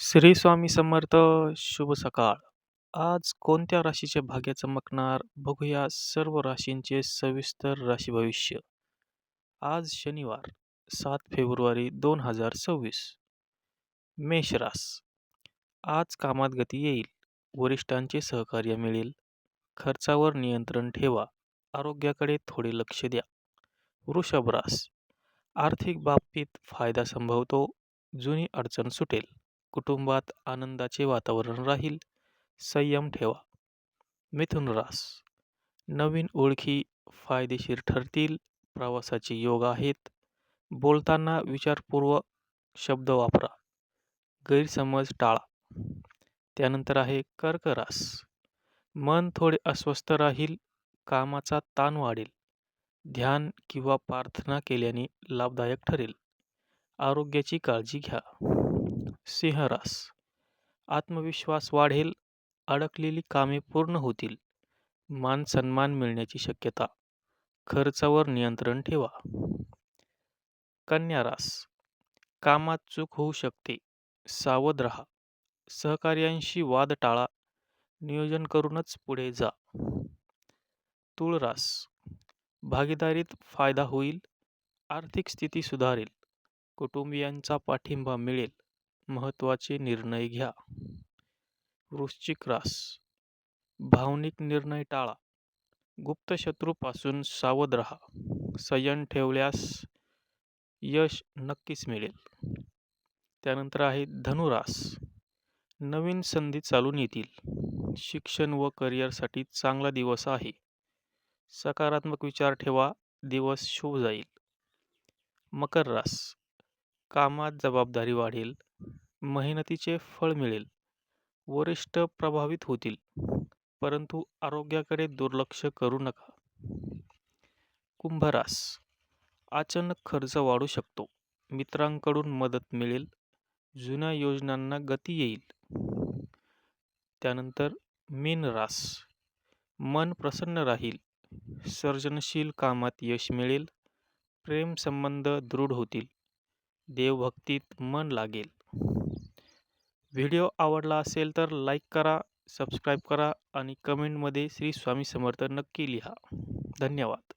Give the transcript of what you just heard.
श्री स्वामी समर्थ. शुभ सकाळ. आज कोणत्या राशीचे भाग्य चमकणार बघूया सर्व राशींचे सविस्तर राशी भविष्य. आज शनिवार 7 फेब्रुवारी 2026. मेष रास. आज कामात गती येईल, वरिष्ठांचे सहकार्य मिळेल, खर्चावर नियंत्रण ठेवा, आरोग्याकडे थोडे लक्ष द्या. वृषभ रास. आर्थिक बाबतीत फायदा संभवतो, जुनी अडचण सुटेल, कुटुंबात आनंदाचे वातावरण राहील, संयम ठेवा. मिथुन रास. नवीन ओळखी फायदेशीर ठरतील, प्रवासाचे योग आहेत, बोलताना विचारपूर्वक शब्द वापरा, गैरसमज टाळा. त्यानंतर आहे कर्क रास. मन थोडे अस्वस्थ राहील, कामाचा ताण वाढेल, ध्यान किंवा प्रार्थना केल्याने लाभदायक ठरेल, आरोग्याची काळजी घ्या. सिंह रास. आत्मविश्वास वाढेल, अडकलेली कामे पूर्ण होतील, मान सन्मान मिळण्याची शक्यता, खर्चावर नियंत्रण ठेवा. कन्या रास. कामात चूक होऊ शकते, सावध राहा, सहकार्यांशी वाद टाळा, नियोजन करूनच पुढे जा. तुळ रास. भागीदारीत फायदा होईल, आर्थिक स्थिती सुधारेल, कुटुंबियांचा पाठिंबा मिळेल, महत्त्वाचे निर्णय घ्या. वृश्चिक रास. भावनिक निर्णय टाळा, गुप्त शत्रूपासून सावध राहा, संयम ठेवल्यास यश नक्कीच मिळेल. त्यानंतर आहे धनुरास. नवीन संधी चालून येतील, शिक्षण व करिअरसाठी चांगला दिवस आहे, सकारात्मक विचार ठेवा, दिवस शुभ जाईल. मकर रास. कामात जबाबदारी वाढेल, मेहनतीचे फळ मिळेल, वरिष्ठ प्रभावित होतील, परंतु आरोग्याकडे दुर्लक्ष करू नका. कुंभ रास. अचानक खर्च वाढू शकतो, मित्रांकडून मदत मिळेल, जुन्या योजनांना गती येईल. त्यानंतर मीन रास. मन प्रसन्न राहील, सर्जनशील कामात यश मिळेल, प्रेम संबंध दृढ होतील, देवभक्तीत मन लागेल. व्हिडिओ आवडला असेल तर लाईक करा, सबस्क्राईब करा आणि कमेंटमध्ये श्री स्वामी समर्थ नक्की लिहा. धन्यवाद.